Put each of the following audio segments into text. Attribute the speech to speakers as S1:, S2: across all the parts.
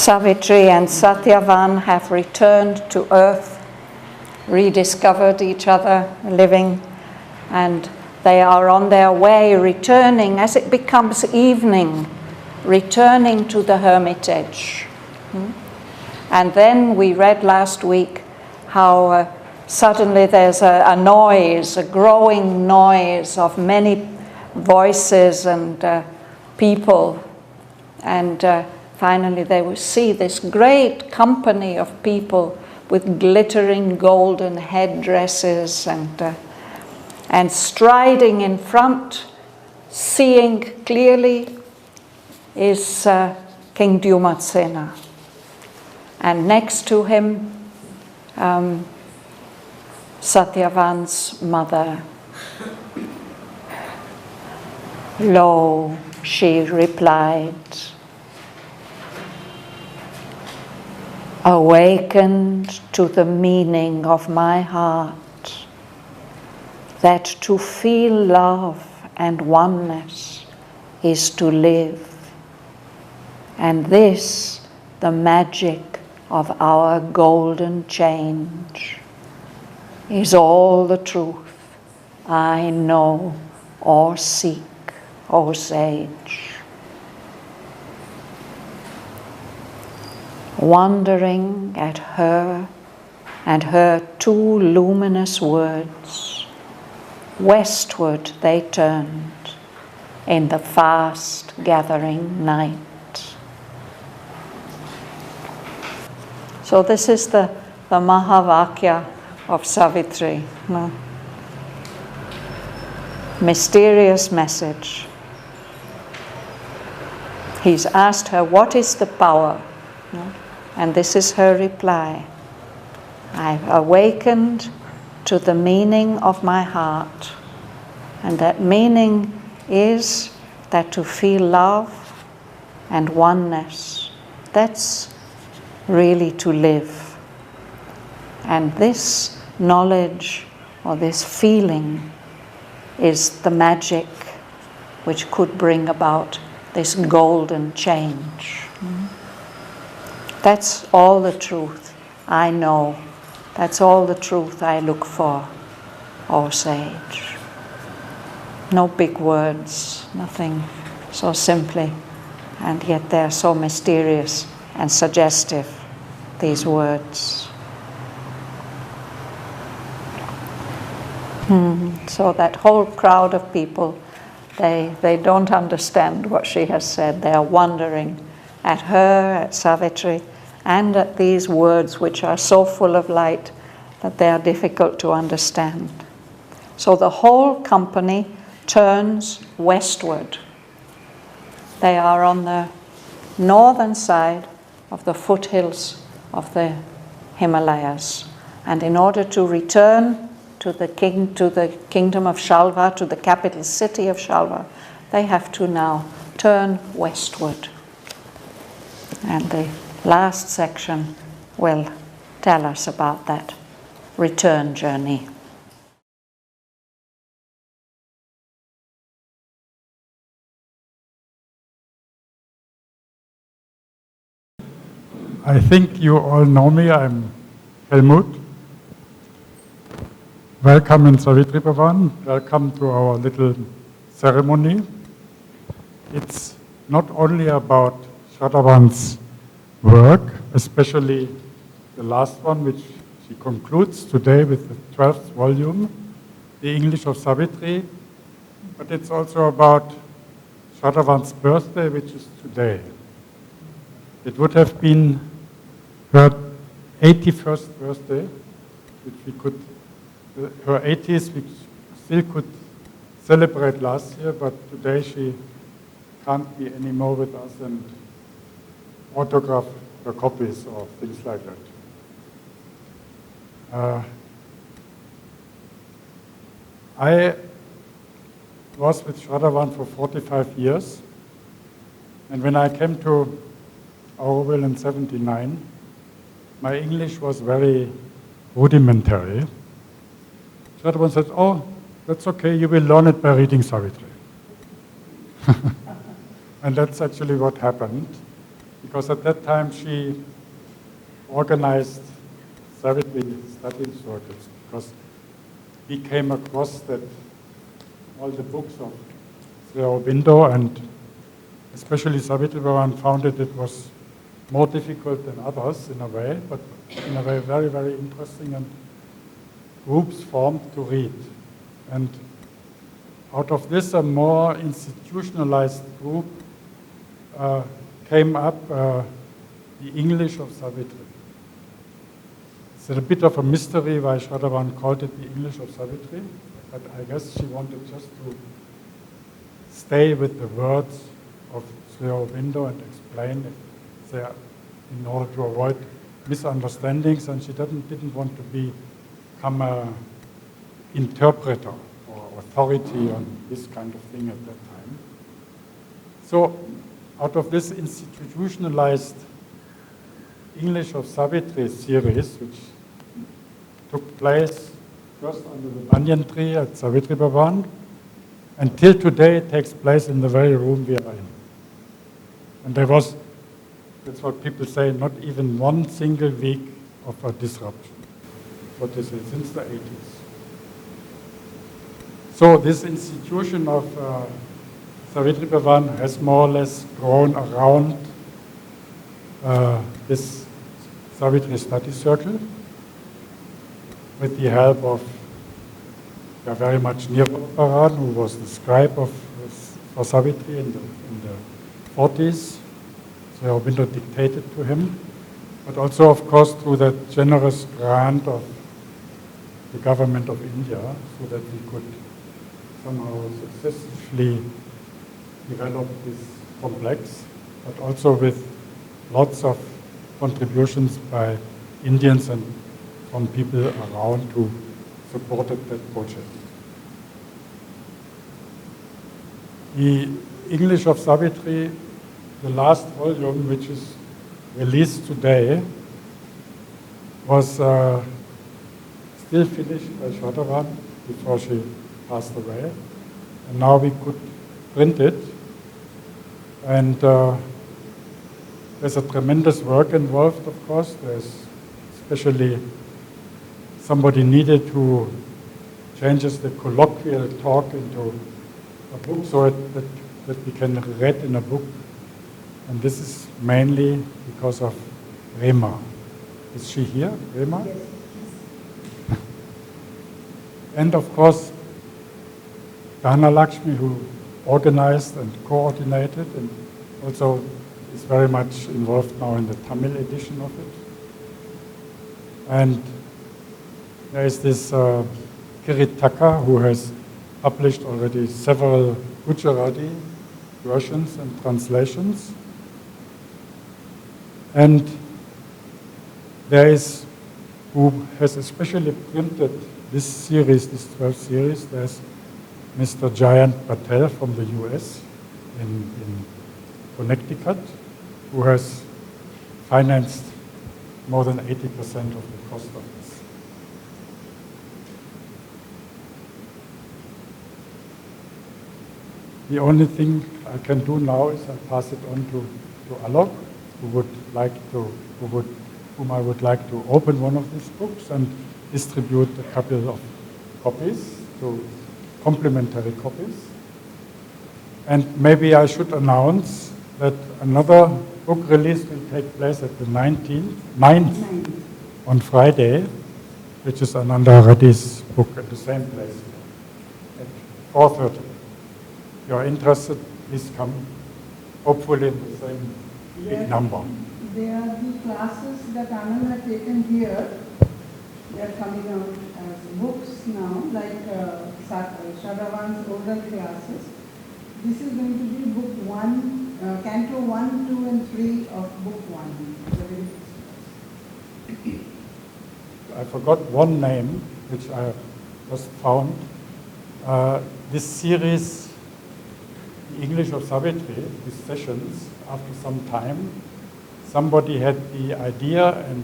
S1: Savitri and Shraddhavan have returned to earth, rediscovered each other, living, and they are on their way, returning as it becomes evening, returning to the hermitage. And then we read last week how suddenly there's a noise, a growing noise of many voices and people, and finally they will see this great company of people with glittering golden headdresses and striding in front, seeing clearly, is King Dyumatsena. And next to him, Satyavan's mother. Lo, she replied, awakened to the meaning of my heart, that to feel love and oneness is to live, and this the magic of our golden change is all the truth I know or seek, O sage. Wondering at her and her two luminous words, westward they turned in the fast gathering night. So this is the Mahavakya of Savitri. No? Mysterious message. He's asked her, what is the power? No? And this is her reply. I've awakened to the meaning of my heart. And that meaning is that to feel love and oneness, that's really to live. And this knowledge or this feeling is the magic which could bring about this golden change. That's all the truth I know. That's all the truth I look for, O sage. No big words, nothing so simply, and yet they're so mysterious and suggestive, these words. So that whole crowd of people, they don't understand what she has said. They are wondering at her, at Savitri, and at these words which are so full of light that they are difficult to understand. So the whole company turns westward. They are on the northern side of the foothills of the Himalayas. And in order to return to the kingdom of Shalva, to the capital city of Shalva, they have to now turn westward. And the last section will tell us about that return journey.
S2: I think you all know me. I'm Helmut. Welcome in Savitri Bhavan. Welcome to our little ceremony. It's not only about Shraddhavan's work, especially the last one, which she concludes today with the 12th volume, the English of Savitri, but it's also about Shraddhavan's birthday, which is today. It would have been her 81st birthday, which we could, her 80th, which still could celebrate last year, but today she can't be anymore with us and autograph her copies or things like that. I was with Shraddhavan for 45 years, and when I came to Auroville in 79, my English was very rudimentary. Shraddhavan said, oh, that's okay, you will learn it by reading Savitri. And that's actually what happened. because at that time she organized Savitri study circles, because he came across that all the books of Sri Aurobindo and especially Savitri Bhavan found it was more difficult than others in a way, but in a way very, very interesting, and groups formed to read. And out of this, a more institutionalized group came up, the English of Savitri. It's a bit of a mystery why Shraddhavan called it the English of Savitri, but I guess she wanted just to stay with the words of Sri Aurobindo and explain if they are, in order to avoid misunderstandings, and she didn't want to become an interpreter or authority on this kind of thing at that time. So out of this institutionalized English of Savitri series, which took place first under the banyan tree at Savitri Bhavan, until today it takes place in the very room we are in. And there was, that's what people say, not even one single week of a disruption. What is it, since the 80s. So this institution of Savitri Bhavan has more or less grown around this Savitri study circle with the help of very much Nirvaparan, who was the scribe for Savitri in the 40s. So Aurobindo dictated to him, but also, of course, through the generous grant of the government of India, so that we could somehow successfully develop this complex, but also with lots of contributions by Indians and from people around who supported that project. The English of Savitri, the last volume, which is released today, was still finished by Shraddhavan before she passed away. And now we could print it. And there's a tremendous work involved, of course. There's especially somebody needed who changes the colloquial talk into a book so that we can read in a book. And this is mainly because of Rema. Is she here, Rema?
S3: Yes.
S2: And of course, Dana Lakshmi, who organized and coordinated and also is very much involved now in the Tamil edition of it. And there is this Kiritaka, who has published already several Gujarati versions and translations. And there is, who has especially printed this series, this 12 series, there's Mr. Jayant Patel from the US in Connecticut, who has financed more than 80% of the cost of this. The only thing I can do now is I pass it on to Alok, whom I would like to open one of these books and distribute a couple of copies, to complementary copies. And maybe I should announce that another book release will take place at the 9th on Friday, which is Ananda Reddy's book at the same place at 4:30. If you are interested, please come, hopefully in the same big number.
S3: There are the classes that Anand had taken here. They are coming out as books now, like Shraddhavan's oral classes. This is going to be book 1, Canto 1, 2 and 3 of book 1. The very first class.
S2: I forgot one name, which I just found. This series, the English of Savitri, these sessions, after some time, somebody had the idea and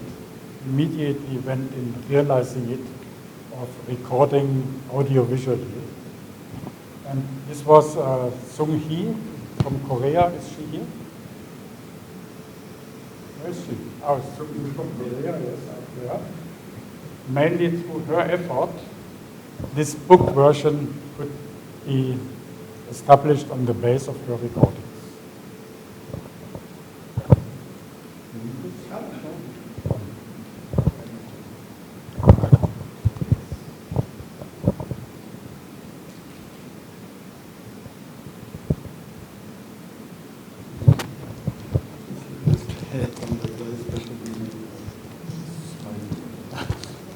S2: immediately went in realizing it, of recording audio-visually. And this was Sung Hee from Korea. Is she here? Where is she? Oh, it's from there, yes, up there. Mainly through her effort, this book version could be established on the base of her recordings.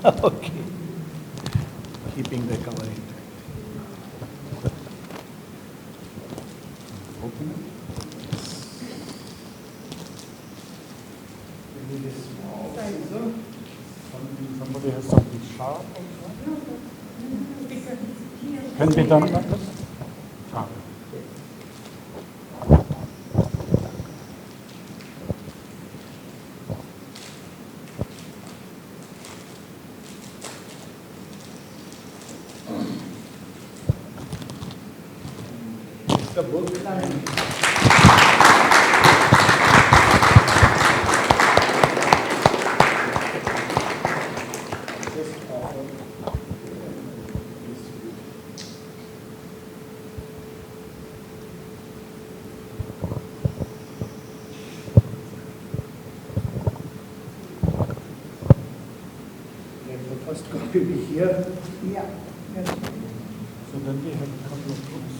S4: Okay. Keeping the cover intact.
S2: Open it. Maybe this small scissor. Somebody has something sharp also. Can be done like this? Sharp.
S4: The book. Let the first copy be here.
S3: Yeah. Yes.
S2: So then we have a couple of books.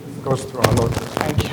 S2: This goes to Alok.
S4: Thank you.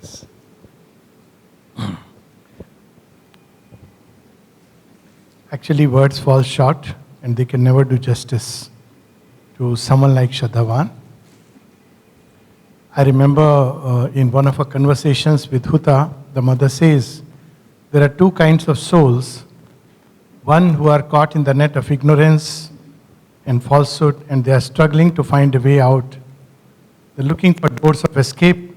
S4: Yes. Actually, words fall short and they can never do justice to someone like Shraddhavan. I remember in one of our conversations with Huta, the mother says, there are two kinds of souls. One who are caught in the net of ignorance and falsehood, and they are struggling to find a way out. They're looking for doors of escape,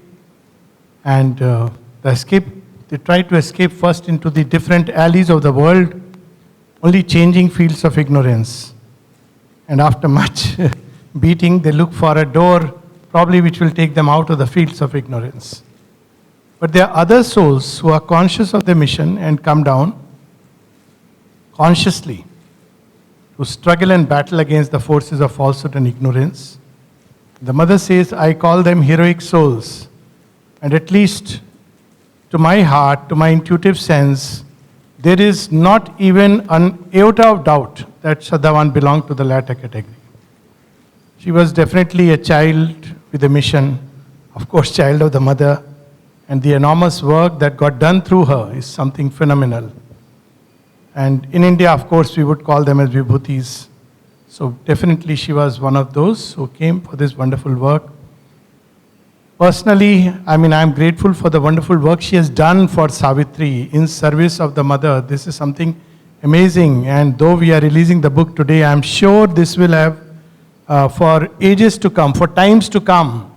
S4: and they try to escape first into the different alleys of the world, only changing fields of ignorance. And after much beating, they look for a door, probably which will take them out of the fields of ignorance. But there are other souls who are conscious of their mission and come down consciously to struggle and battle against the forces of falsehood and ignorance. The mother says, I call them heroic souls. And at least to my heart, to my intuitive sense, there is not even an iota of doubt that Shraddhavan belonged to the latter category. She was definitely a child with a mission, of course, child of the mother, and the enormous work that got done through her is something phenomenal. And in India, of course, we would call them as vibhutis. So definitely she was one of those who came for this wonderful work. Personally, I'm grateful for the wonderful work she has done for Savitri in service of the mother. This is something amazing. And though we are releasing the book today, I'm sure this will have for ages to come, for times to come,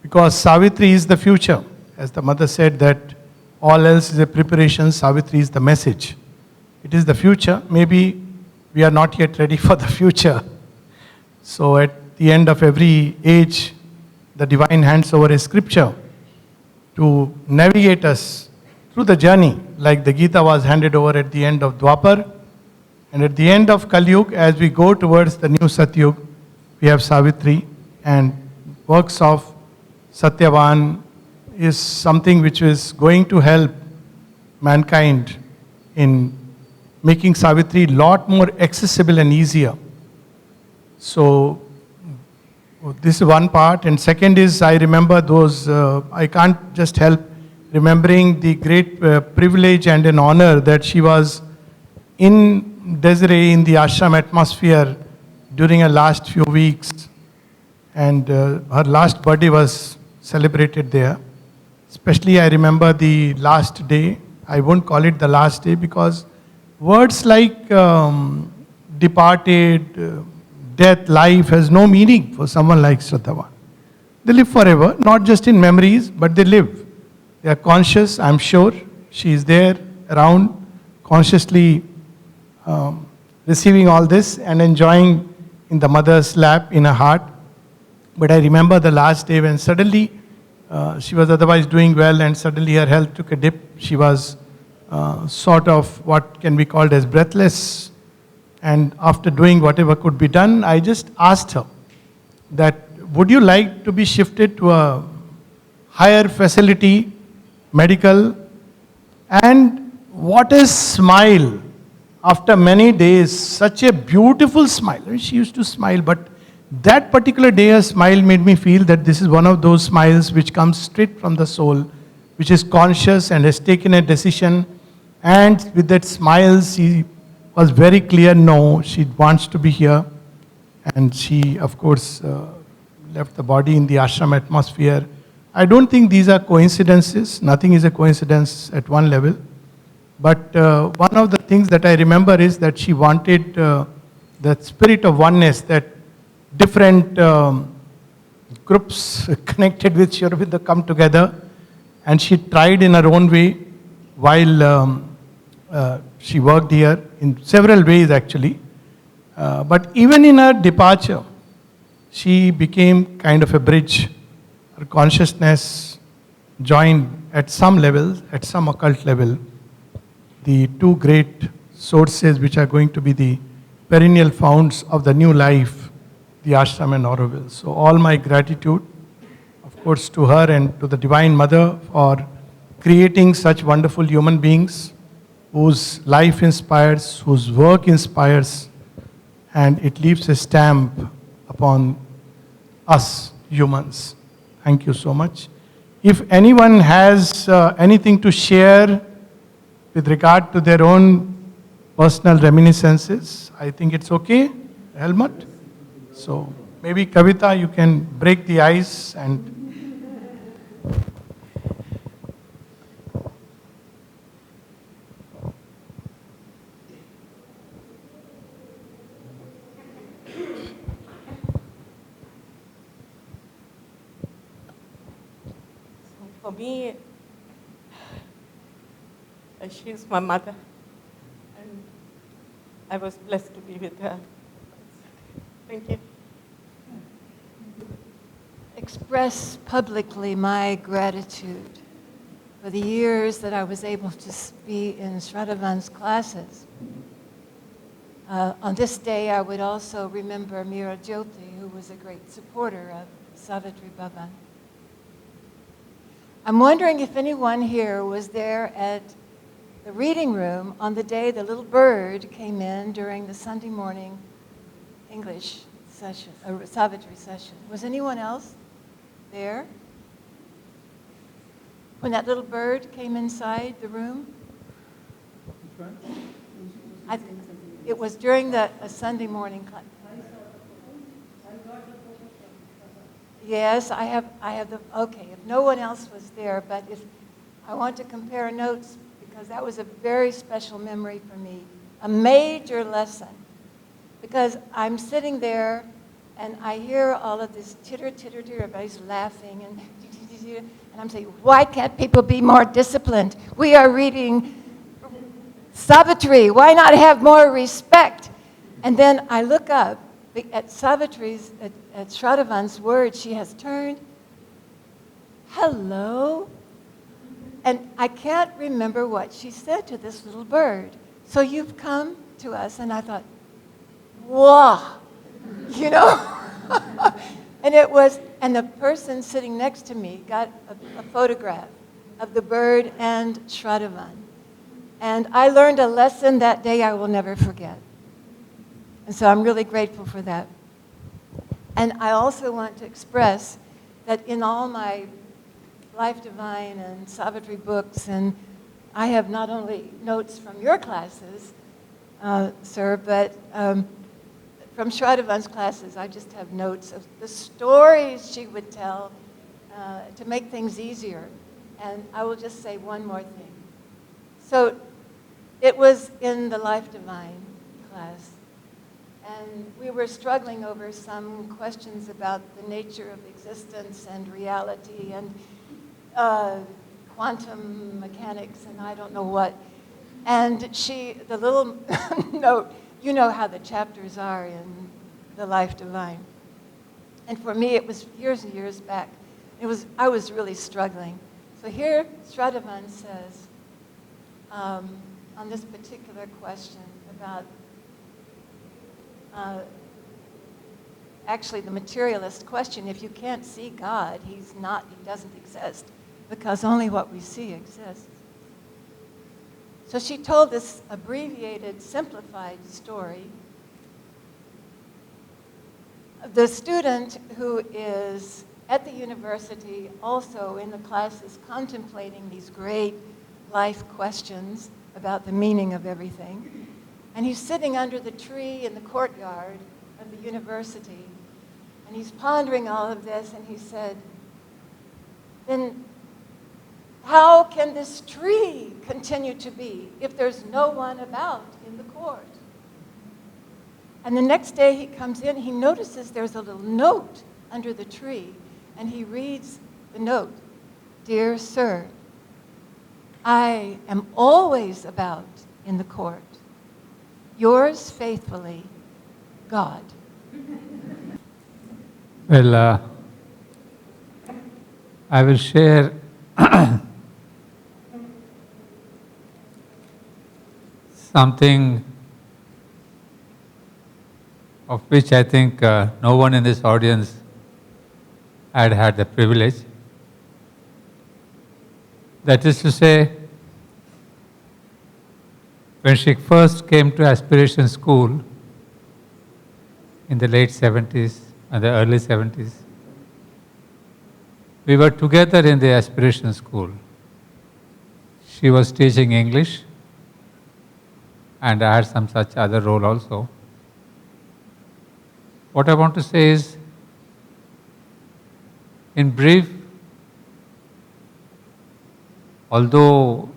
S4: because Savitri is the future. As the mother said that all else is a preparation, Savitri is the message. It is the future. Maybe we are not yet ready for the future. So at the end of every age, the divine hands over a scripture to navigate us through the journey, like the Gita was handed over at the end of Dwapar. And at the end of Kali Yuga, as we go towards the new Satyug, we have Savitri, and works of Satyavan is something which is going to help mankind in making Savitri a lot more accessible and easier. So this is one part. And second is, I remember those, I can't just help remembering the great privilege and an honor that she was in Desiree, in the ashram atmosphere during her last few weeks. And her last birthday was celebrated there. Especially I remember the last day. I won't call it the last day because words like departed, death, life has no meaning for someone like Shraddhavan. They live forever, not just in memories, but they live. They are conscious, I'm sure. She is there, around, consciously receiving all this and enjoying in the mother's lap, in her heart. But I remember the last day when suddenly she was otherwise doing well and suddenly her health took a dip. She was sort of what can be called as breathless. And after doing whatever could be done, I just asked her that, would you like to be shifted to a higher facility, medical? And what a smile. After many days, such a beautiful smile. I mean, she used to smile, but that particular day her smile made me feel that this is one of those smiles which comes straight from the soul, which is conscious and has taken a decision. And with that smile, she was very clear, no, she wants to be here. And she, of course, left the body in the ashram atmosphere. I don't think these are coincidences. Nothing is a coincidence at one level. But one of the things that I remember is that she wanted that spirit of oneness, that different groups connected with Sri Aurobindo come together. And she tried in her own way while she worked here in several ways actually. But even in her departure, she became kind of a bridge. Her consciousness joined at some level, at some occult level, the two great sources which are going to be the perennial founts of the new life, the ashram and Auroville. So all my gratitude, of course, to her and to the Divine Mother for creating such wonderful human beings whose life inspires, whose work inspires, and it leaves a stamp upon us humans. Thank you so much. If anyone has anything to share with regard to their own personal reminiscences, I think it's okay, Helmut. So maybe Kavita, you can break the ice and...
S5: For me, she is my mother, and I was blessed to be with her. Thank you.
S6: Express publicly my gratitude for the years that I was able to be in Shraddhavan's classes. On this day, I would also remember Meera Jyoti, who was a great supporter of Savitri Bhavan. I'm wondering if anyone here was there at the reading room on the day the little bird came in during the Sunday morning English session, Savitri session. Was anyone else there when that little bird came inside the room? It was during a Sunday morning class. Yes, I have the, okay, if no one else was there, but if I want to compare notes, because that was a very special memory for me, a major lesson, because I'm sitting there and I hear all of this titter, titter, titter, everybody's laughing, and I'm saying, why can't people be more disciplined? We are reading Savitri, why not have more respect? And then I look up at Savitri's, at Shraddhavan's words. She has turned, hello, and I can't remember what she said to this little bird. So you've come to us, and I thought, wow, you know? And the person sitting next to me got a photograph of the bird and Shraddhavan. And I learned a lesson that day I will never forget. And so I'm really grateful for that. And I also want to express that in all my Life Divine and Savitri books, and I have not only notes from your classes, sir, but from Shraddhavan's classes, I just have notes of the stories she would tell to make things easier. And I will just say one more thing. So it was in the Life Divine class, and we were struggling over some questions about the nature of existence and reality and quantum mechanics and I don't know what. And the little note, you know how the chapters are in the Life Divine. And for me, it was years and years back. I was really struggling. So here, Shraddhavan says, on this particular question about actually the materialist question, if you can't see God, he doesn't exist, because only what we see exists. So she told this abbreviated, simplified story. The student who is at the university, also in the classes, contemplating these great life questions about the meaning of everything. And he's sitting under the tree in the courtyard of the university, and he's pondering all of this, and he said, then how can this tree continue to be if there's no one about in the court? And the next day he comes in, he notices there's a little note under the tree, and he reads the note. Dear sir, I am always about in the court. Yours faithfully, God.
S7: Well, I will share something of which I think no one in this audience had the privilege. That is to say, when she first came to Aspiration School in the late 70s and the early 70s, we were together in the Aspiration School. She was teaching English, and I had some such other role also. What I want to say is, in brief, although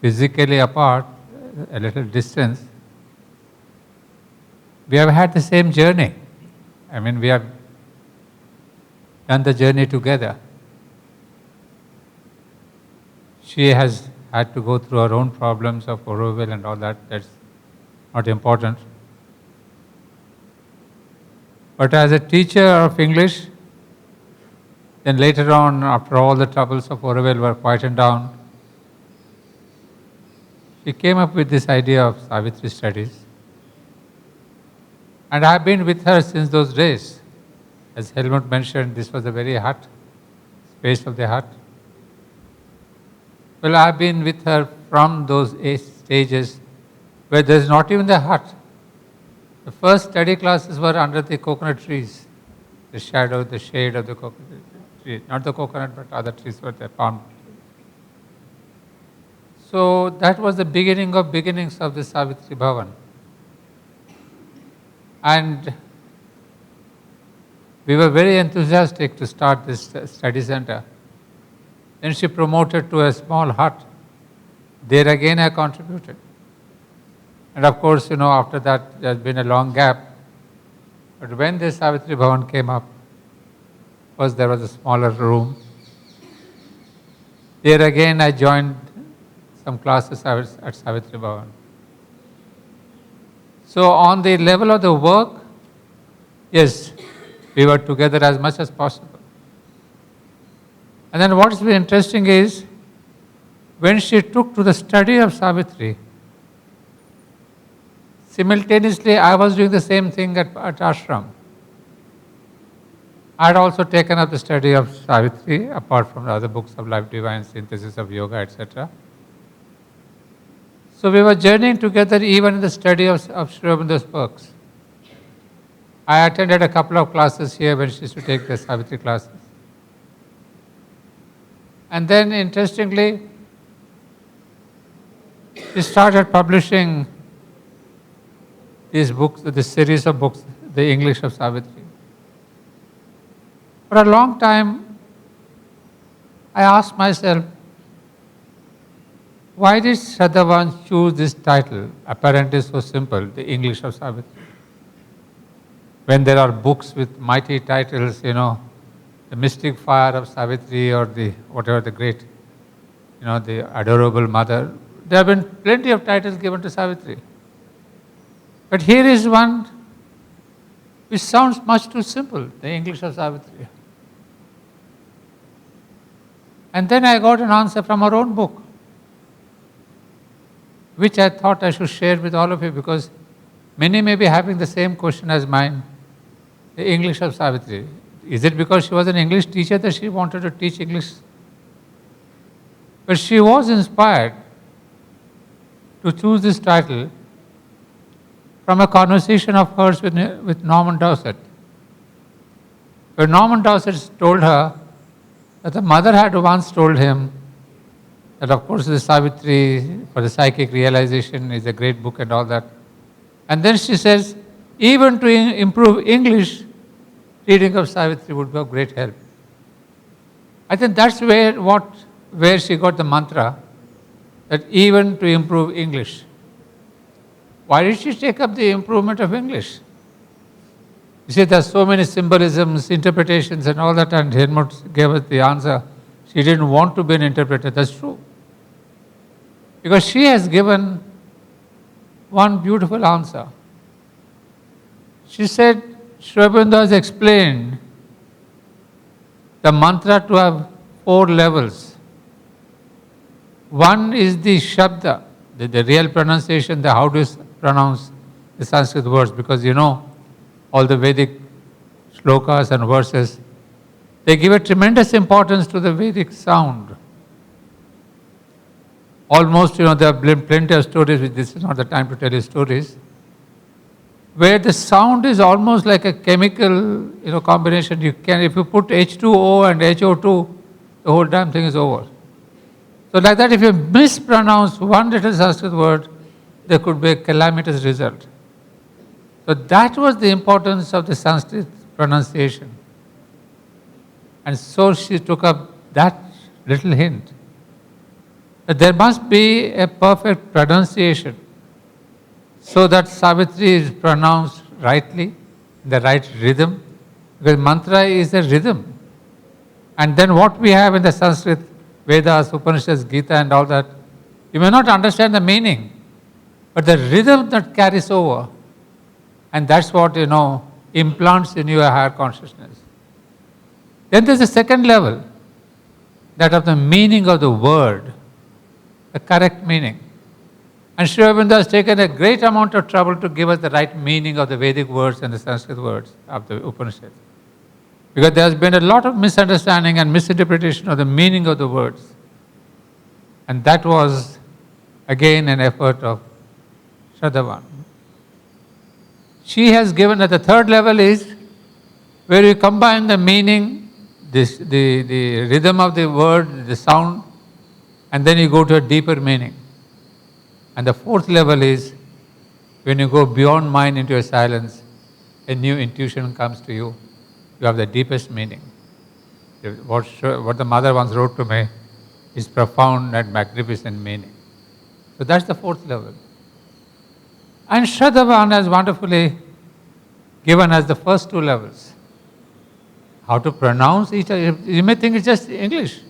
S7: physically apart, a little distance, we have had the same journey. I mean, we have done the journey together. She has had to go through her own problems of Auroville and all that. That's not important. But as a teacher of English, then later on, after all the troubles of Auroville were quietened down, she came up with this idea of Savitri studies. And I have been with her since those days. As Helmut mentioned, this was the very hut, space of the hut. Well, I have been with her from those stages where there is not even the hut. The first study classes were under the coconut trees, the shadow, the shade of the coconut tree. Not the coconut, but other trees were there, palm. So that was the beginning of beginnings of the Savitri Bhavan. And we were very enthusiastic to start this study center. Then she promoted to a small hut. There again I contributed. And of course, after that there has been a long gap. But when the Savitri Bhavan came up, first there was a smaller room. There again I joined some classes at Savitri Bhavan. So on the level of the work, yes, we were together as much as possible. And then what's been interesting is, when she took to the study of Savitri, simultaneously I was doing the same thing at ashram. I had also taken up the study of Savitri, apart from the other books of Life Divine, Synthesis of Yoga, etc. So we were journeying together even in the study of Sri Aurobindo's works. I attended a couple of classes here when she used to take the Savitri classes. And then interestingly, she started publishing these books, this series of books, the English of Savitri. For a long time, I asked myself, why did Shraddhavan choose this title, apparently so simple, the English of Savitri? When there are books with mighty titles, the mystic fire of Savitri, or the whatever the great, the adorable mother. There have been plenty of titles given to Savitri. But here is one which sounds much too simple, the English of Savitri. And then I got an answer from her own book, which I thought I should share with all of you, because many may be having the same question as mine, the English of Savitri. Is it because she was an English teacher that she wanted to teach English? But she was inspired to choose this title from a conversation of hers with Norman Dowsett, where Norman Dowsett told her that the mother had once told him that, of course, the Savitri for the psychic realization is a great book and all that. And then she says, even to improve English, reading of Savitri would be of great help. I think that's where she got the mantra, that even to improve English. Why did she take up the improvement of English? You see, there's so many symbolisms, interpretations and all that, and Helmut gave us the answer. She didn't want to be an interpreter, that's true. Because she has given one beautiful answer. She said, Sri Aurobindo has explained the mantra to have 4 levels. One is the Shabda, the real pronunciation, how to pronounce the Sanskrit words, because all the Vedic shlokas and verses, they give a tremendous importance to the Vedic sound. Almost, there have been plenty of stories, which this is not the time to tell you stories, where the sound is almost like a chemical, combination. If you put H2O and HO2, the whole damn thing is over. So like that, if you mispronounce one little Sanskrit word, there could be a calamitous result. So that was the importance of the Sanskrit pronunciation. And so she took up that little hint, that there must be a perfect pronunciation so that Savitri is pronounced rightly, in the right rhythm, because mantra is a rhythm. And then what we have in the Sanskrit, Vedas, Upanishads, Gita and all that, you may not understand the meaning, but the rhythm that carries over, and that's what, implants in you a higher consciousness. Then there's a second level, that of the meaning of the word, the correct meaning. And Sri Aurobindo has taken a great amount of trouble to give us the right meaning of the Vedic words and the Sanskrit words of the Upanishads. Because there has been a lot of misunderstanding and misinterpretation of the meaning of the words. And that was, again, an effort of Shraddhavan. She has given at the third level is where you combine the meaning, the rhythm of the word, the sound, and then you go to a deeper meaning. And the fourth level is when you go beyond mind into a silence, a new intuition comes to you. You have the deepest meaning. What the mother once wrote to me is profound and magnificent meaning. So that's the fourth level. And Shraddhavan has wonderfully given us the first two levels. How to pronounce each other. You may think it's just English.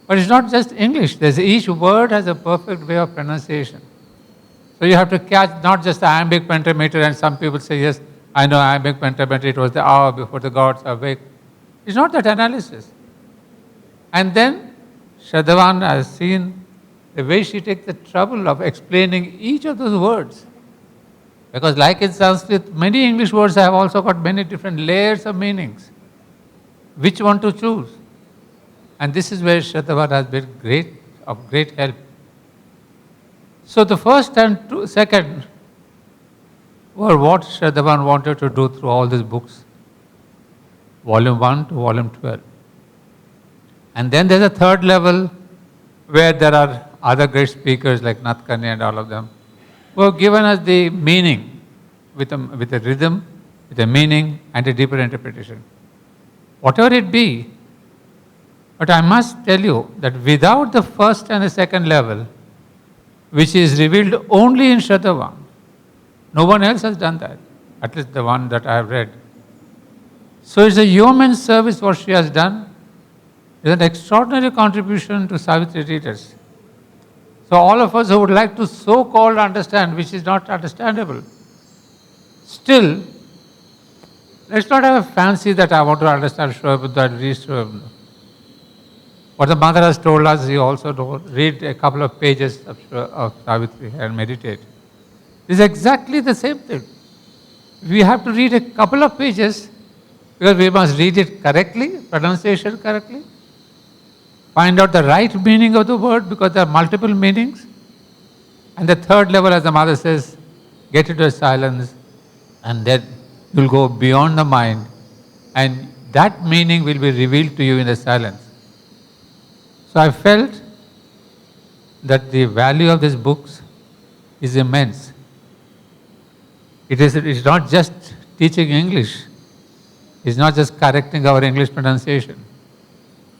S7: But it's not just English. Each word has a perfect way of pronunciation. So you have to catch not just the iambic pentameter, and some people say, yes, I know iambic pentameter, it was the hour before the gods are awake. It's not that analysis. And then Shraddhavan has seen the way she takes the trouble of explaining each of those words. Because like in Sanskrit, many English words have also got many different layers of meanings. Which one to choose? And this is where Shraddhavan has been of great help. So the first and second were what Shraddhavan wanted to do through all these books. Volume 1 to volume 12. And then there's a third level where there are other great speakers like Natkani and all of them who have given us the meaning with a rhythm, with a meaning and a deeper interpretation. Whatever it be, but I must tell you that without the first and the second level, which is revealed only in Shraddhavan, no one else has done that, at least the one that I have read. So it's a yeoman's service what she has done. It's an extraordinary contribution to Savitri readers. So all of us who would like to so-called understand, which is not understandable, still, let's not have a fancy that I want to understand Sri Aurobindo and read Sri Aurobindo. What the mother has told us, you also know, read a couple of pages of Savitri and meditate. It's exactly the same thing. We have to read a couple of pages because we must read it correctly, pronunciation correctly, find out the right meaning of the word because there are multiple meanings. And the third level, as the mother says, get into a silence and then you'll go beyond the mind and that meaning will be revealed to you in the silence. So I felt that the value of these books is immense. It's not just teaching English. It's not just correcting our English pronunciation.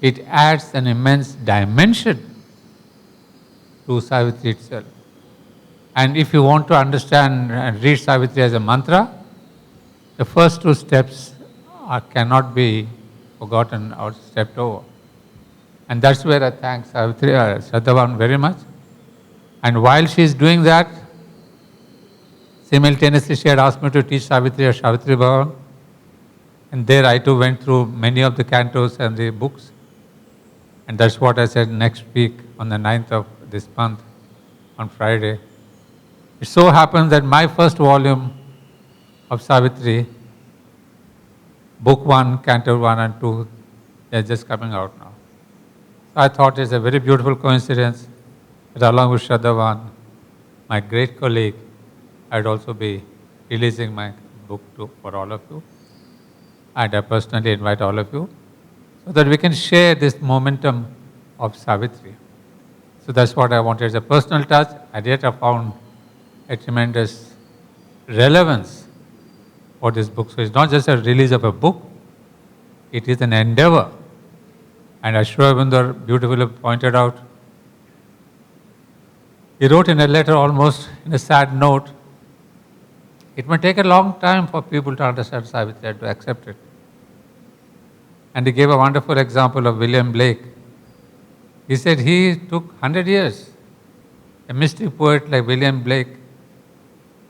S7: It adds an immense dimension to Savitri itself. And if you want to understand and read Savitri as a mantra, the first two steps cannot be forgotten or stepped over. And that's where I thank Savitri, Shraddhavan very much. And while she is doing that, simultaneously she had asked me to teach Savitri at Savitri Bhavan. And there I too went through many of the cantos and the books. And that's what I said next week on the 9th of this month, on Friday. It so happens that my first volume of Savitri, book 1, canto 1 and 2, they are just coming out now. So I thought it's a very beautiful coincidence that along with Shraddhavan, my great colleague, I'd also be releasing my book for all of you. And I personally invite all of you so that we can share this momentum of Savitri. So that's what I wanted as a personal touch, and yet I found a tremendous relevance for this book. So it's not just a release of a book, it is an endeavor. And as Sri Aurobindo beautifully pointed out, he wrote in a letter almost in a sad note, it may take a long time for people to understand Savitri and to accept it. And he gave a wonderful example of William Blake. He said he took 100 years. A mystic poet like William Blake,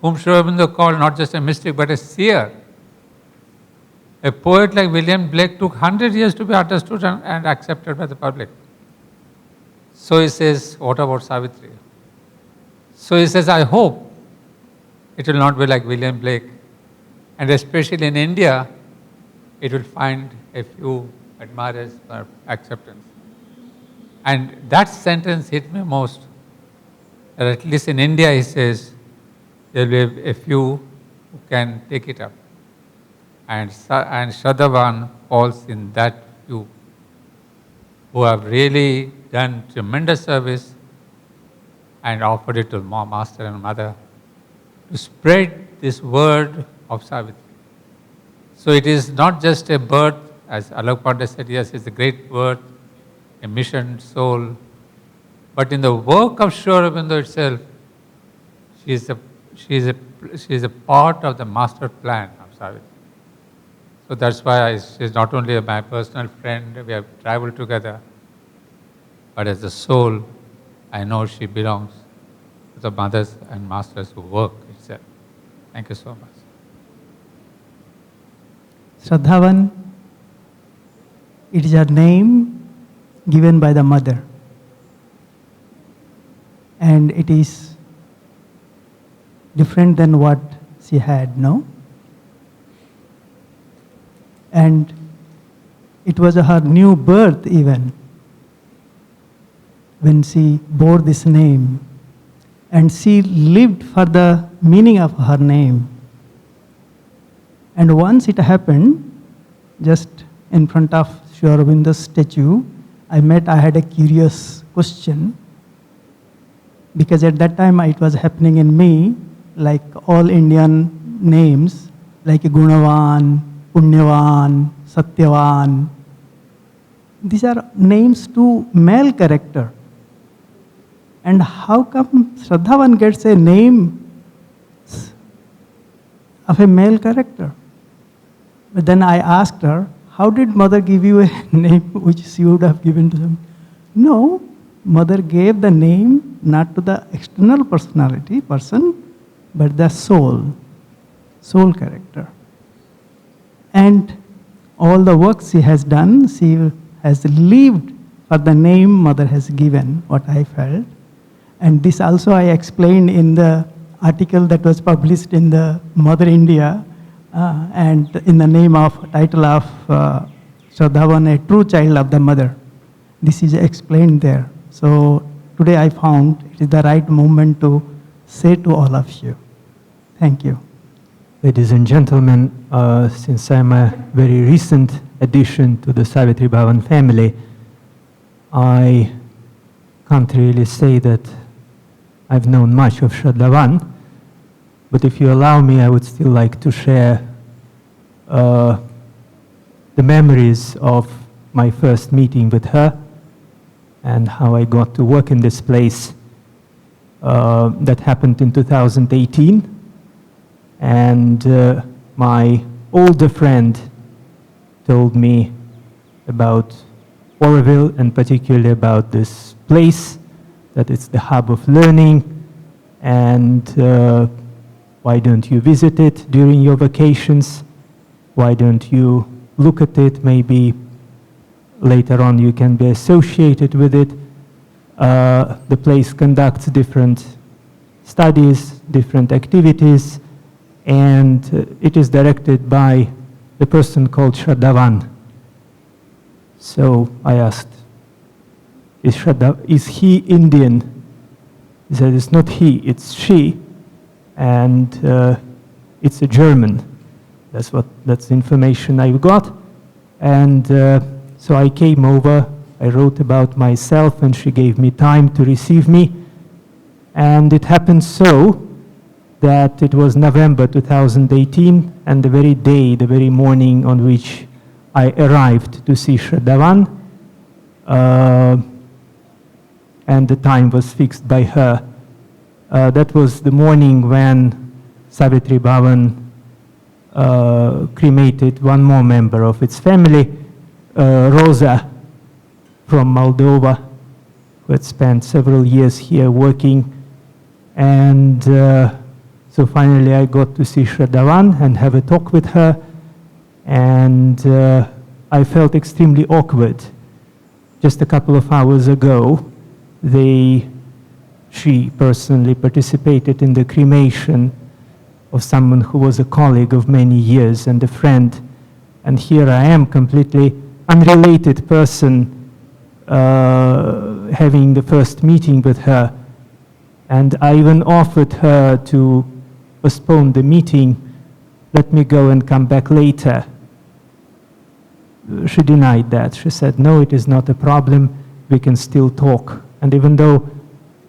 S7: whom Sri Aurobindo called not just a mystic but a seer. A poet like William Blake took 100 years to be understood and accepted by the public. So he says, what about Savitri? So he says, I hope it will not be like William Blake. And especially in India, it will find a few admirers for acceptance. And that sentence hit me most. That at least in India, he says, there will be a few who can take it up. And Shraddhavan falls in that few who have really done tremendous service and offered it to master and mother to spread this word of Savitri. So it is not just a birth, as Alok Pandey said, yes, it's a great birth, a mission, soul, but in the work of Sri Aurobindo itself, she is a part of the master plan of Savitri. So that's why she is not only my personal friend, we have traveled together, but as a soul, I know she belongs to the mothers and masters who work itself. Thank you so much.
S8: Shraddhavan, it is a name given by the mother. And it is different than what she had, no? And it was her new birth even when she bore this name. And she lived for the meaning of her name. And once it happened, just in front of Sri Aurobindo's statue, I had a curious question, because at that time it was happening in me, like all Indian names, like Gunavan, Punyavan, Satyavan. These are names to male character. And how come Shraddhavan gets a name of a male character? But then I asked her, how did mother give you a name which she would have given to them? No, mother gave the name not to the external person, but the soul character. And all the work she has done, she has lived for the name mother has given, what I felt. And this also I explained in the article that was published in the Mother India, and in the title of Shraddhavan, a true child of the mother. This is explained there. So today I found it is the right moment to say to all of you, thank you.
S9: Ladies and gentlemen, since I'm a very recent addition to the Savitri Bhavan family, I can't really say that I've known much of Shraddhavan, but if you allow me, I would still like to share the memories of my first meeting with her and how I got to work in this place. That happened in 2018, and my older friend told me about Auroville and particularly about this place, that it's the hub of learning, and why don't you visit it during your vacations? Why don't you look at it? Maybe later on you can be associated with it. The place conducts different studies, different activities, and it is directed by the person called Shraddhavan. So I asked, is he Indian? He said, it's not he, it's she, and it's a German. That's the information I got. And so I came over, I wrote about myself, and she gave me time to receive me. And it happened so that it was November 2018, and the very morning on which I arrived to see Shraddhavan, and the time was fixed by her. That was the morning when Savitri Bhavan cremated one more member of its family, Rosa from Moldova, who had spent several years here working. And so finally I got to see Shraddhavan and have a talk with her, and I felt extremely awkward. Just a couple of hours ago, they she personally participated in the cremation of someone who was a colleague of many years and a friend. And here I am, completely unrelated person, having the first meeting with her. And I even offered her to postpone the meeting, let me go and come back later. She denied that. She said, no, it is not a problem, we can still talk. And even though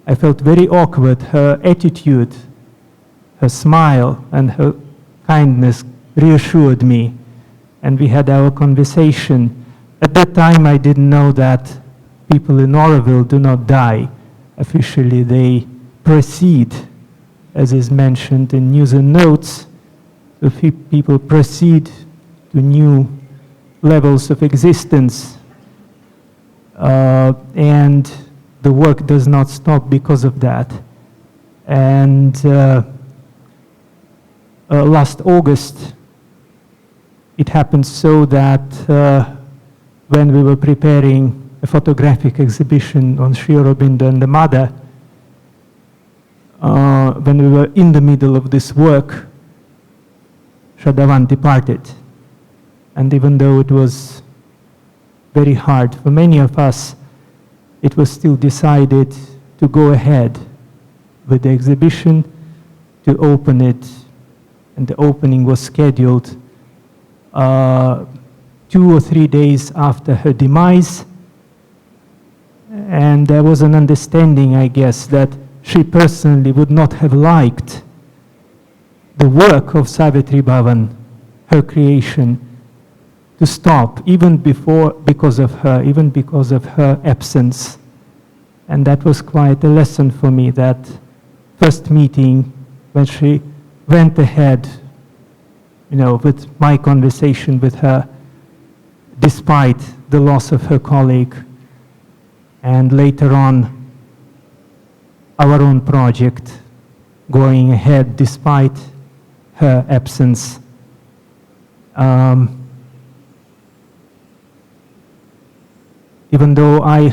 S9: I felt very awkward, her attitude, her smile, and her kindness reassured me. And we had our conversation. At that time, I didn't know that people in Auroville do not die. Officially, they proceed, as is mentioned in News and Notes. People proceed to new levels of existence. And the work does not stop because of that. And last August, it happened so that when we were preparing a photographic exhibition on Sri Aurobindo and the Mother, when we were in the middle of this work, Shraddhavan departed. And even though it was very hard for many of us, it was still decided to go ahead with the exhibition, to open it, and the opening was scheduled 2 or 3 days after her demise. And there was an understanding, I guess, that she personally would not have liked the work of Savitri Bhavan, her creation, to stop, even because of her absence. And that was quite a lesson for me, that first meeting when she went ahead, with my conversation with her, despite the loss of her colleague, and later on, our own project going ahead despite her absence. Even though I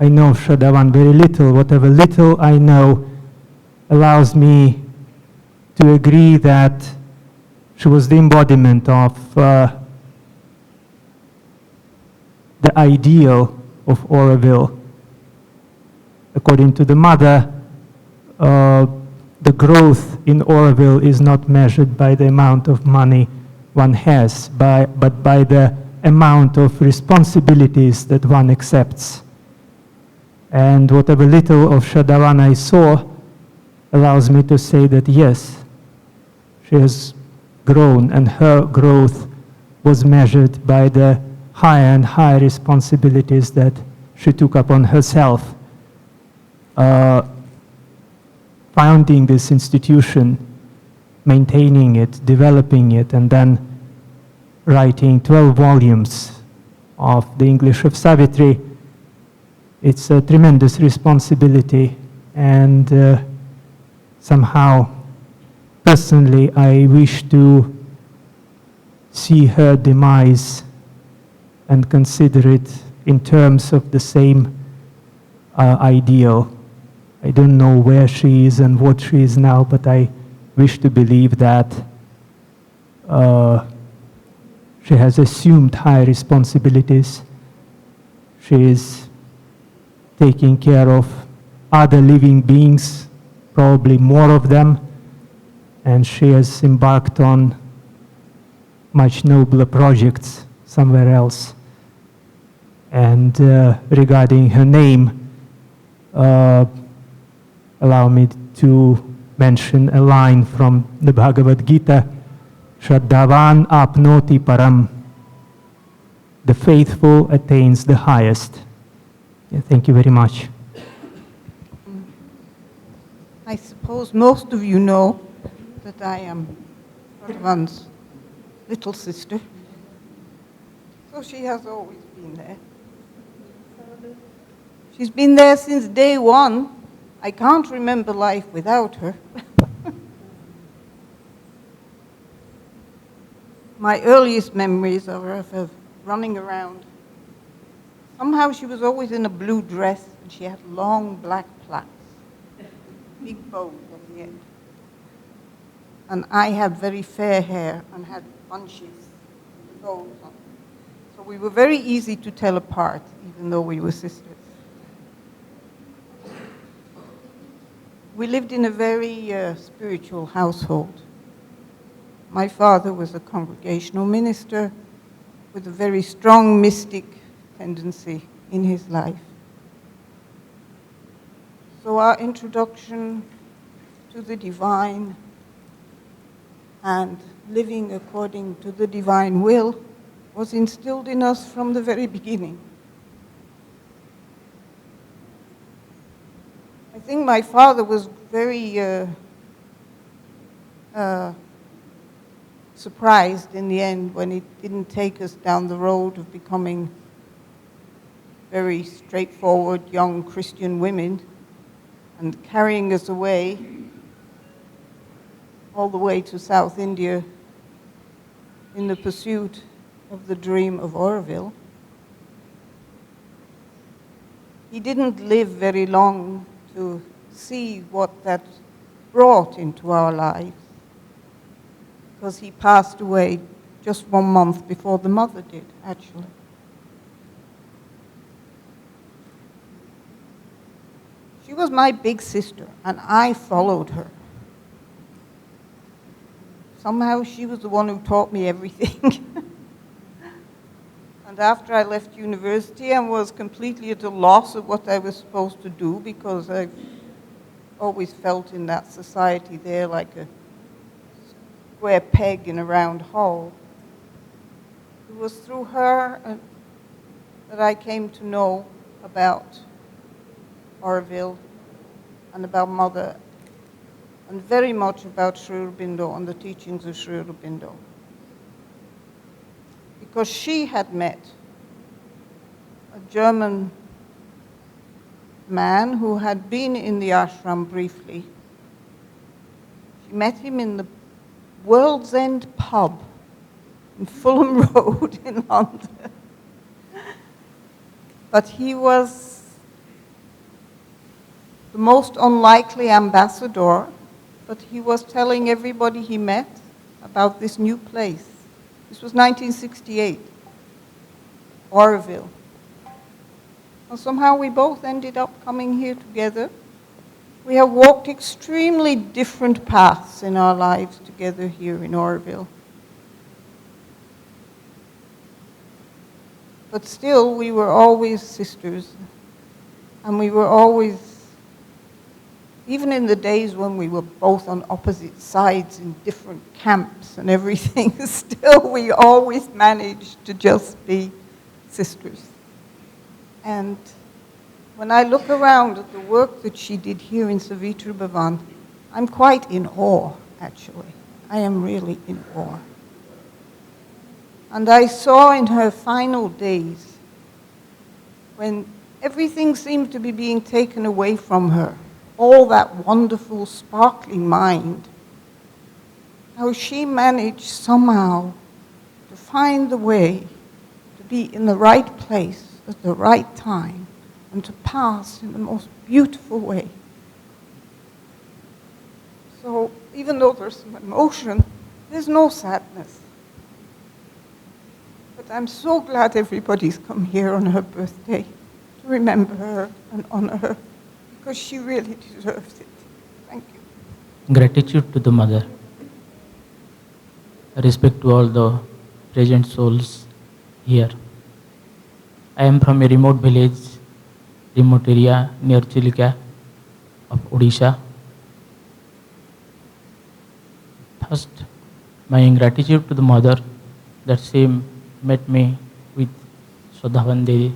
S9: know Shraddhavan very little, whatever little I know allows me to agree that she was the embodiment of the ideal of Auroville. According to the Mother, the growth in Auroville is not measured by the amount of money one has, but by the amount of responsibilities that one accepts. And whatever little of Shraddhavan I saw allows me to say that yes, she has grown, and her growth was measured by the higher and higher responsibilities that she took upon herself. Founding this institution, maintaining it, developing it, and then writing 12 volumes of the English of Savitri, it's a tremendous responsibility. And somehow, personally, I wish to see her demise and consider it in terms of the same ideal. I don't know where she is and what she is now, but I wish to believe that she has assumed high responsibilities. She is taking care of other living beings, probably more of them, and she has embarked on much nobler projects somewhere else. And regarding her name, allow me to mention a line from the Bhagavad Gita, Shraddhavan apnoti param. The faithful attains the highest. Yeah, thank you very much.
S3: I suppose most of you know that I am Shraddhavan's little sister. So she has always been there. She's been there since day one. I can't remember life without her. My earliest memories are of her running around Somehow she was always in a blue dress and she had long black plaits, big bows on the end. And I had very fair hair and had bunches of bows on. So we were very easy to tell apart, even though we were sisters. We lived in a very spiritual household. My father was a congregational minister with a very strong mystic tendency in his life. So our introduction to the divine and living according to the divine will was instilled in us from the very beginning. I think my father was very surprised in the end when he didn't take us down the road of becoming very straightforward young Christian women and carrying us away all the way to South India in the pursuit of the dream of Auroville. He didn't live very long to see what that brought into our lives, because he passed away just 1 month before the mother did, actually. She was my big sister, and I followed her. Somehow she was the one who taught me everything. And after I left university, I was completely at a loss of what I was supposed to do, because I've always felt in that society there like a square peg in a round hole. It was through her that I came to know about Auroville and about Mother, and very much about Sri Aurobindo and the teachings of Sri Aurobindo. Because she had met a German man who had been in the ashram briefly. She met him in the World's End pub in Fulham Road in London. But he was the most unlikely ambassador, but he was telling everybody he met about this new place. This was 1968, Auroville. And somehow we both ended up coming here together. We have walked extremely different paths in our lives together here in Auroville. But still, we were always sisters, and we were always, even in the days when we were both on opposite sides in different camps and everything, still we always managed to just be sisters. And when I look around at the work that she did here in Savitri Bhavan, I'm quite in awe, actually. I am really in awe. And I saw in her final days, when everything seemed to be being taken away from her, all that wonderful, sparkling mind, how she managed somehow to find the way to be in the right place at the right time and to pass in the most beautiful way. So even though there's some emotion, there's no sadness. But I'm so glad everybody's come here on her birthday to remember her and honor her, because she really deserves it. Thank you.
S10: Gratitude to the mother. Respect to all the present souls here. I am from a remote village, remote area near Chilika of Odisha. First, my gratitude to the mother that she met me with Shraddhavan Devi.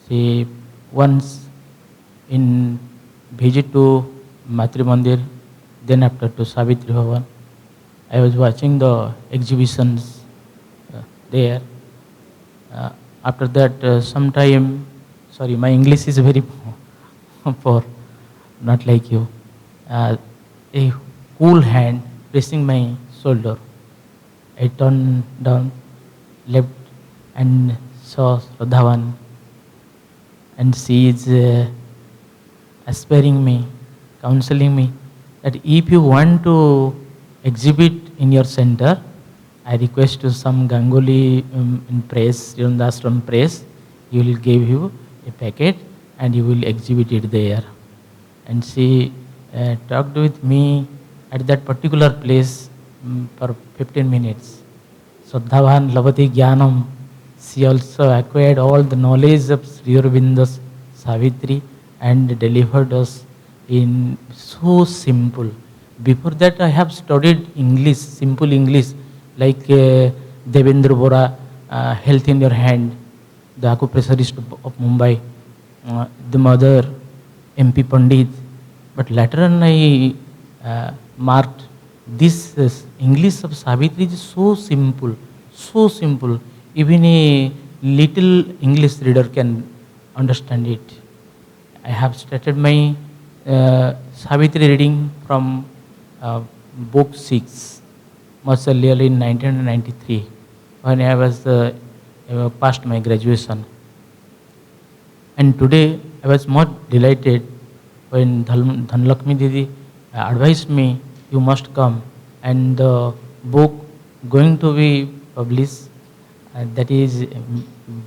S10: She once in visit to Matri Mandir, then after to Savitri Bhavan. I was watching the exhibitions there. After that, sometime, sorry, my English is very poor, not like you. A cool hand pressing my shoulder. I turned down, left, and saw Shraddhavan and she is aspiring me, counseling me that if you want to exhibit in your center, I request to some Ganguly in press, in the ashram press, he will give you a packet and you will exhibit it there. And she talked with me at that particular place for 15 minutes. Shraddhavan Lavati Jnanam. She also acquired all the knowledge of Sri Aurobindo's Savitri and delivered us in so simple. Before that, I have studied English, simple English, like Devendra Bora, Health in Your Hand, the acupressurist of Mumbai, the mother, MP Pandit. But later on, I marked this English of Savitri is so simple, so simple. Even a little English reader can understand it. I have started my Savitri reading from book 6, much earlier in 1993, when I was past my graduation. And today I was more delighted when Dhanlakshmi Didi advised me, you must come, and the book going to be published, that is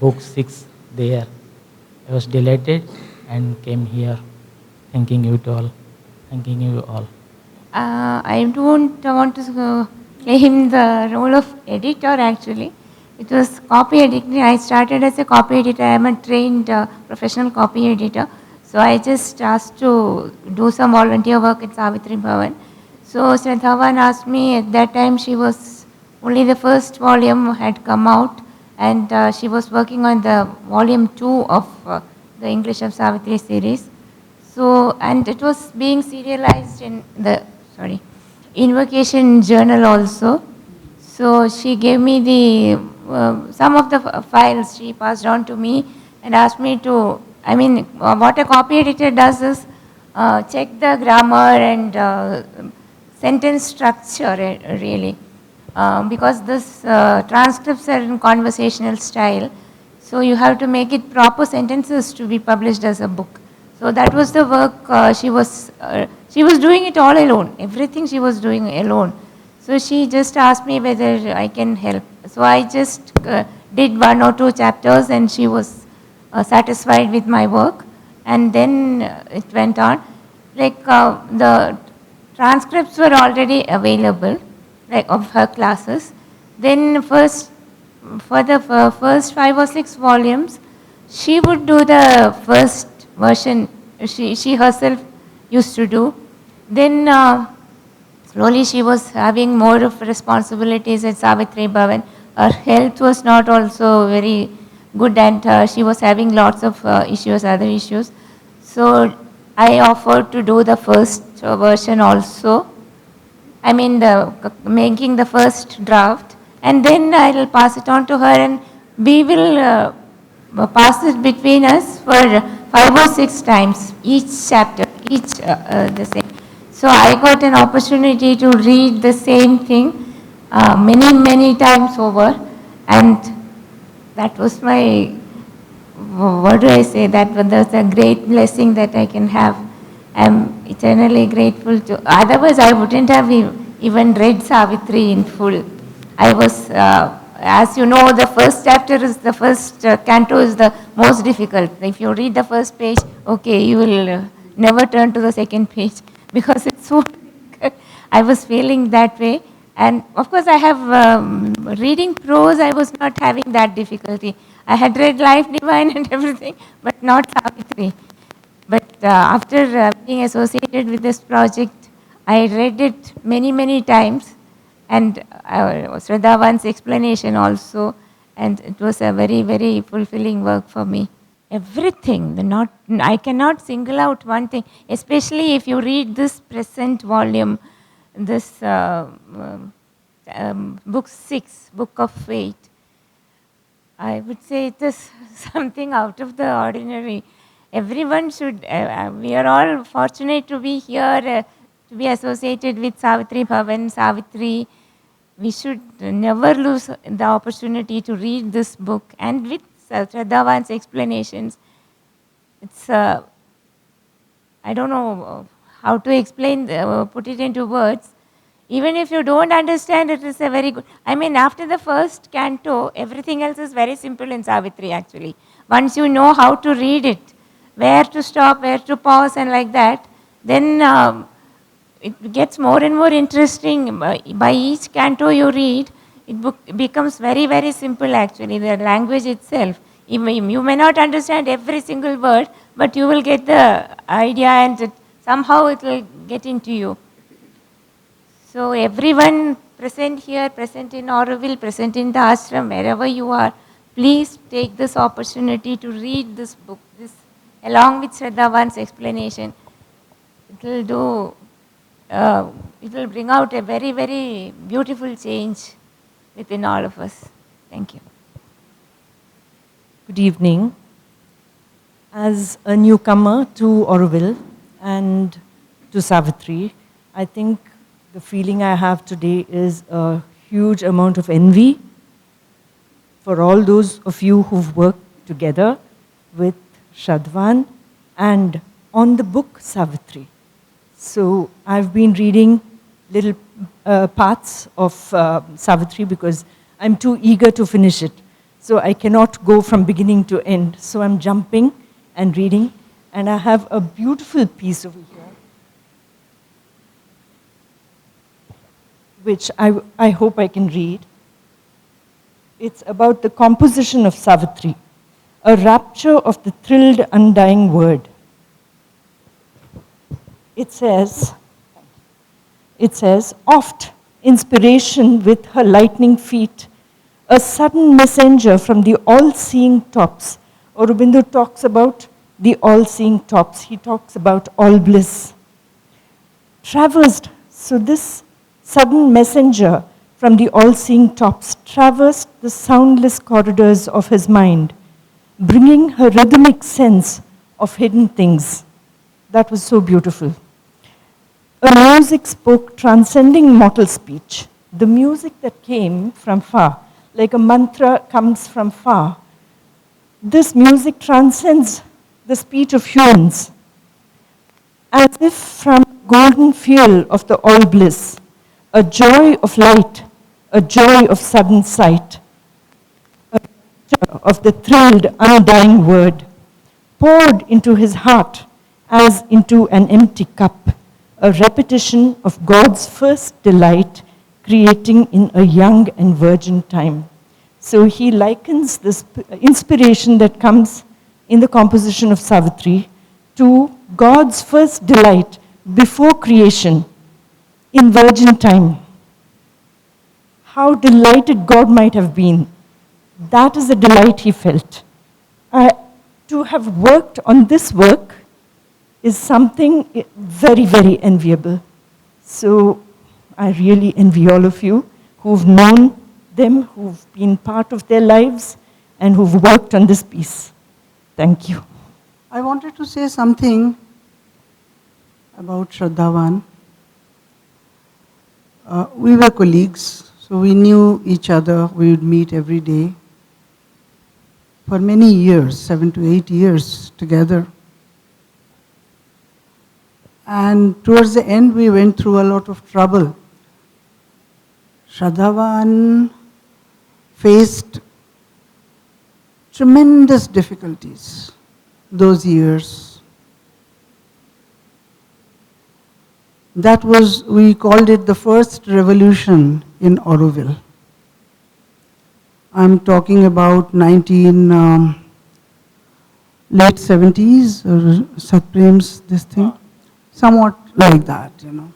S10: book 6 there. I was delighted and came here. Thanking you all. Thanking you all.
S11: I don't want to claim the role of editor actually. It was copy editing. I started as a copy editor. I am a trained professional copy editor. So I just asked to do some volunteer work at Savitri Bhavan. So Shraddhavan asked me, at that time she was, only the first volume had come out, and she was working on the volume 2 of the English of Savitri series. So, and it was being serialized in the, Invocation Journal also. So she gave me the, some of the files she passed on to me and asked me to, what a copy editor does is check the grammar and sentence structure really. Because this transcripts are in conversational style, so you have to make it proper sentences to be published as a book. So that was the work she was doing it all alone. Everything she was doing alone. So she just asked me whether I can help. So I just did 1 or 2 chapters, and she was satisfied with my work. And then it went on. Like the transcripts were already available, like of her classes. Then for the first 5 or 6 volumes, she would do the first version. She herself used to do. Then slowly she was having more of responsibilities at Savitri Bhavan. Her health was not also very good, and she was having lots of issues, other issues. So I offered to do the first version also. Making the first draft, and then I will pass it on to her, and we will pass it between us for 5 or 6 times, each chapter, the same. So I got an opportunity to read the same thing many times over, and that was my, what do I say, that was a great blessing that I can have. I'm eternally grateful to, otherwise I wouldn't have even read Savitri in full. I was, as you know, the first chapter is the first canto is the most difficult. If you read the first page, okay, you will never turn to the second page because it's so difficult. I was feeling that way. And of course I have, reading prose, I was not having that difficulty. I had read Life Divine and everything, but not Savitri. But after being associated with this project, I read it many times, and Shraddhavan's explanation also, and it was a very fulfilling work for me. Everything, I cannot single out one thing, especially if you read this present volume, this book 6, Book of Fate. I would say it is something out of the ordinary. Everyone should, we are all fortunate to be here, to be associated with Savitri Bhavan, Savitri. We should never lose the opportunity to read this book, and with Shraddhavan's explanations, It's, I don't know how to explain, put it into words. Even if you don't understand, it is a very good. I mean, after the first canto, everything else is very simple in Savitri actually. Once you know how to read it, where to stop, where to pause, and like that, then it gets more and more interesting. By each canto you read, it becomes very, very simple actually, the language itself. You may not understand every single word, but you will get the idea and somehow it will get into you. So everyone present here, present in Auroville, present in the ashram, wherever you are, please take this opportunity to read this book, along with Shraddhavan's explanation. It will bring out a very, very beautiful change within all of us. Thank you.
S12: Good evening. As a newcomer to Auroville and to Savitri, I think the feeling I have today is a huge amount of envy for all those of you who've worked together with Shraddhavan and on the book Savitri. So I've been reading little parts of Savitri because I'm too eager to finish it. So I cannot go from beginning to end. So I'm jumping and reading, and I have a beautiful piece over here, which I hope I can read. It's about the composition of Savitri, a rapture of the thrilled, undying word. It says, oft inspiration with her lightning feet, a sudden messenger from the all-seeing tops. Aurobindo talks about the all-seeing tops. He talks about all bliss. Traversed, so this sudden messenger from the all-seeing tops traversed the soundless corridors of his mind, bringing her rhythmic sense of hidden things. That was so beautiful. A music spoke transcending mortal speech. The music that came from far, like a mantra comes from far. This music transcends the speech of humans, as if from golden fuel of the all bliss, a joy of light, a joy of sudden sight, a picture of the thrilled, undying word, poured into his heart as into an empty cup, a repetition of God's first delight, creating in a young and virgin time. So he likens this inspiration that comes in the composition of Savitri to God's first delight before creation in virgin time. How delighted God might have been. That is the delight he felt. To have worked on this work is something very, very enviable. So I really envy all of you who've known them, who've been part of their lives, and who've worked on this piece. Thank you.
S3: I wanted to say something about Shraddhavan. We were colleagues, so we knew each other. We would meet every day for many years, 7 to 8 years together. And towards the end, we went through a lot of trouble. Shraddhavan faced tremendous difficulties those years. That was, we called it the first revolution in Auroville. I'm talking about late 70s, or Satprem's, this thing. Somewhat like that, you know.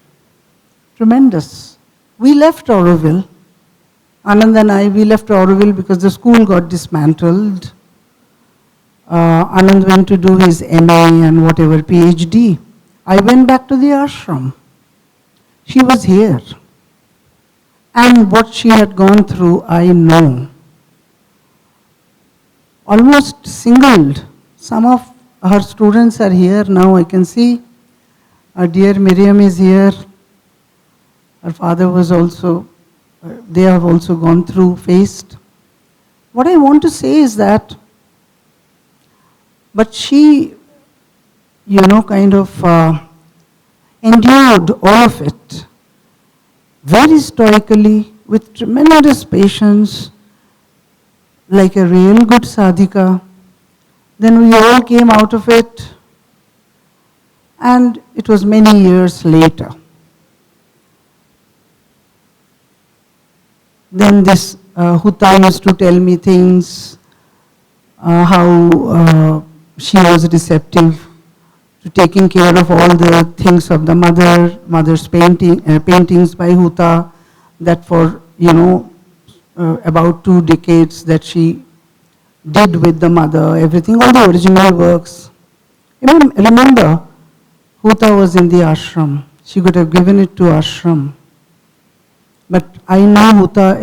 S3: Tremendous. We left Auroville. Anand and I, we left Auroville because the school got dismantled. Anand went to do his MA and whatever, PhD. I went back to the ashram. She was here. And what she had gone through, I know. Almost singled. Some of her students are here now, I can see. Our dear Miriam is here. Her father was also, they have also gone through, faced. What I want to say is that, but she kind of endured all of it very stoically, with tremendous patience, like a real good sadhika. Then we all came out of it, and it was many years later. Then this Huta used to tell me things, how she was receptive to taking care of all the things of the mother's paintings by Huta, that for, about 2 decades that she did with the mother, everything, all the original works. Remember, Huta was in the ashram. She could have given it to ashram. But I know Huta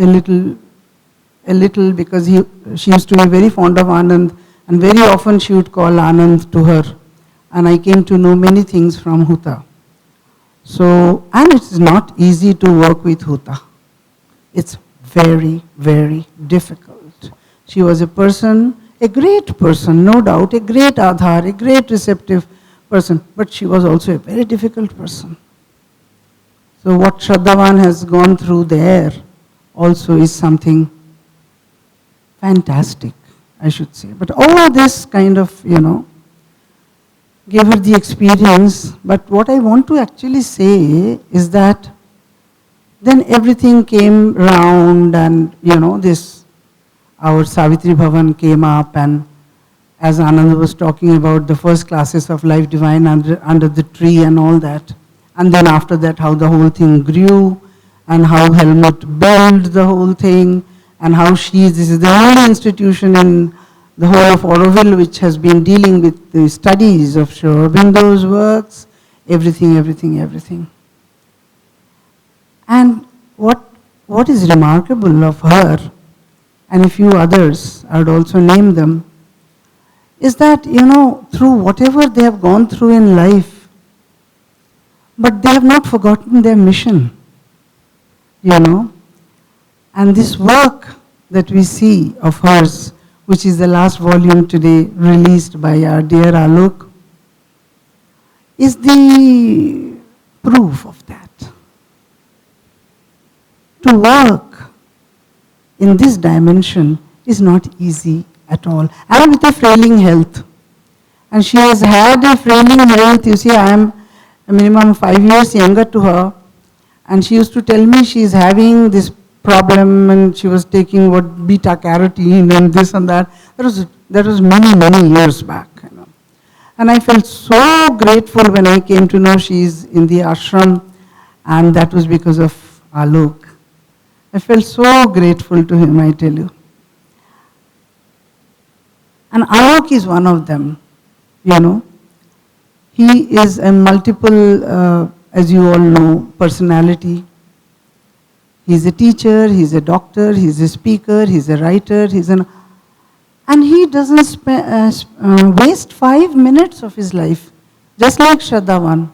S3: a little because she used to be very fond of Anand, and very often she would call Anand to her. And I came to know many things from Huta. So, and it's not easy to work with Huta. It's very, very difficult. She was a person, a great person, no doubt, a great Adhar, a great receptive person, but she was also a very difficult person. So what Shraddhavan has gone through there also is something fantastic, I should say. But all this kind of, gave her the experience. But what I want to actually say is that then everything came round, and, our Savitri Bhavan came up, and as Anand was talking about the first classes of Life Divine under the tree and all that. And then after that, how the whole thing grew, and how Helmut built the whole thing, and how this is the only institution in the whole of Auroville which has been dealing with the studies of Sri Aurobindo's works, everything. And what is remarkable of her, and a few others, I would also name them, is that, through whatever they have gone through in life, but they have not forgotten their mission, And this work that we see of hers, which is the last volume today released by our dear Alok, is the proof of that. To work in this dimension is not easy at all, and with a frailing health. And she has had a frailing health. You see, I am a minimum 5 years younger to her, and she used to tell me she is having this problem, and she was taking beta carotene and this and that. That was many years back. And I felt so grateful when I came to know she is in the ashram, and that was because of Alok. I felt so grateful to him, I tell you. And Alok is one of them, He is a multiple, as you all know, personality. He's a teacher, he's a doctor, he's a speaker, he's a writer, and he doesn't waste 5 minutes of his life, just like Shraddhavan.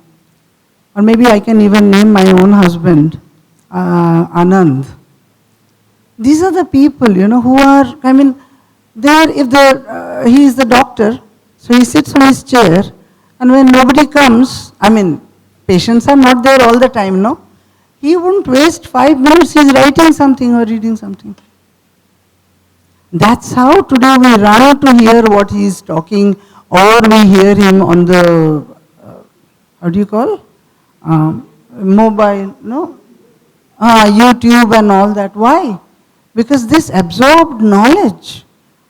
S3: Or maybe I can even name my own husband, Anand. These are the people, who are, he is the doctor, so he sits on his chair, and when nobody comes, patients are not there all the time, no? He wouldn't waste 5 minutes, he's writing something or reading something. That's how today we run to hear what he is talking, or we hear him on the, mobile, no? YouTube and all that. Why? Because this absorbed knowledge,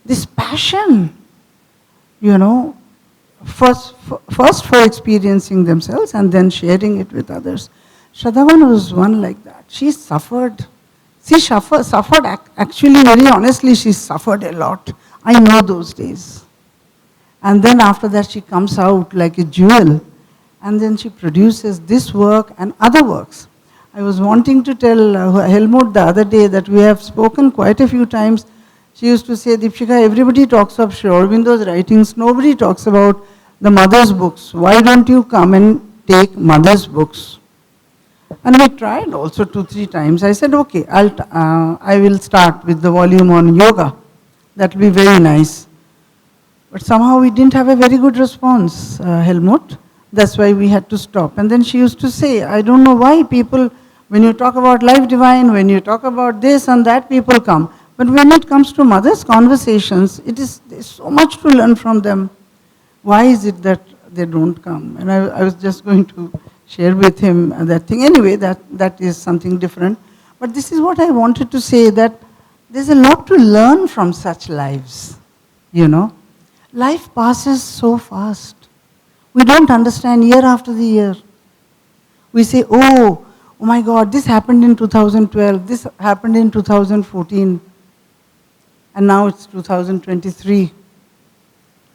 S3: this passion, first for experiencing themselves and then sharing it with others. Shraddhavan was one like that. She suffered. She suffered, actually, very honestly, she suffered a lot. I know those days. And then after that, she comes out like a jewel. And then she produces this work and other works. I was wanting to tell Helmut the other day that we have spoken quite a few times. She used to say, Deepshika, everybody talks of Sri Aurobindo's writings. Nobody talks about the mother's books. Why don't you come and take mother's books? And we tried also 2-3 times. I said, okay, I will start with the volume on yoga. That will be very nice. But somehow we didn't have a very good response, Helmut. That's why we had to stop. And then she used to say, I don't know why people, when you talk about life divine, when you talk about this and that, people come. But when it comes to mother's conversations, there's so much to learn from them. Why is it that they don't come? And I was just going to share with him that thing. Anyway, that is something different. But this is what I wanted to say, that there's a lot to learn from such lives, you know. Life passes so fast. We don't understand year after the year. We say, oh my God, this happened in 2012, this happened in 2014, and now it's 2023.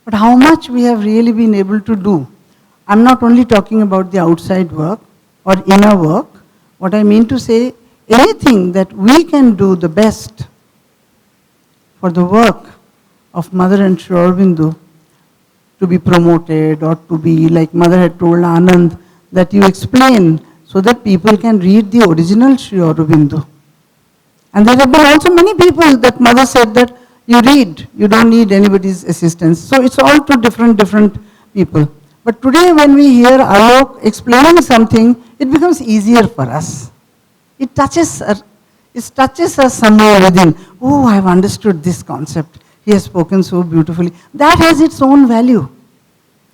S3: But how much we have really been able to do. I'm not only talking about the outside work or inner work. What I mean to say, anything that we can do the best for the work of Mother and Sri Aurobindo to be promoted, or to be, like Mother had told Anand, that you explain so that people can read the original Sri Aurobindo. And there have been also many people that Mother said that you read, you don't need anybody's assistance. So it's all to different people. But today when we hear Alok explaining something, it becomes easier for us. It touches us somewhere within. Oh, I've understood this concept. He has spoken so beautifully. That has its own value,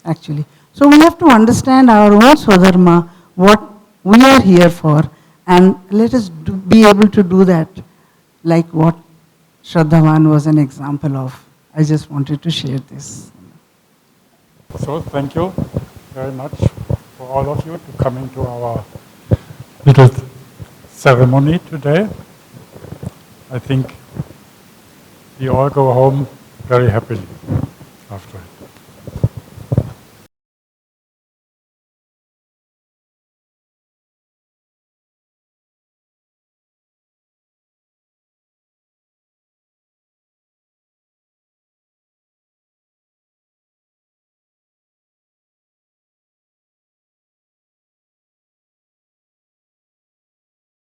S3: actually. So we have to understand our own Swadharma, what we are here for, and let us be able to do that, like what Shraddhavan was an example of. I just wanted to share this.
S2: So thank you very much for all of you to coming to our little ceremony today. I think we all go home very happily after it.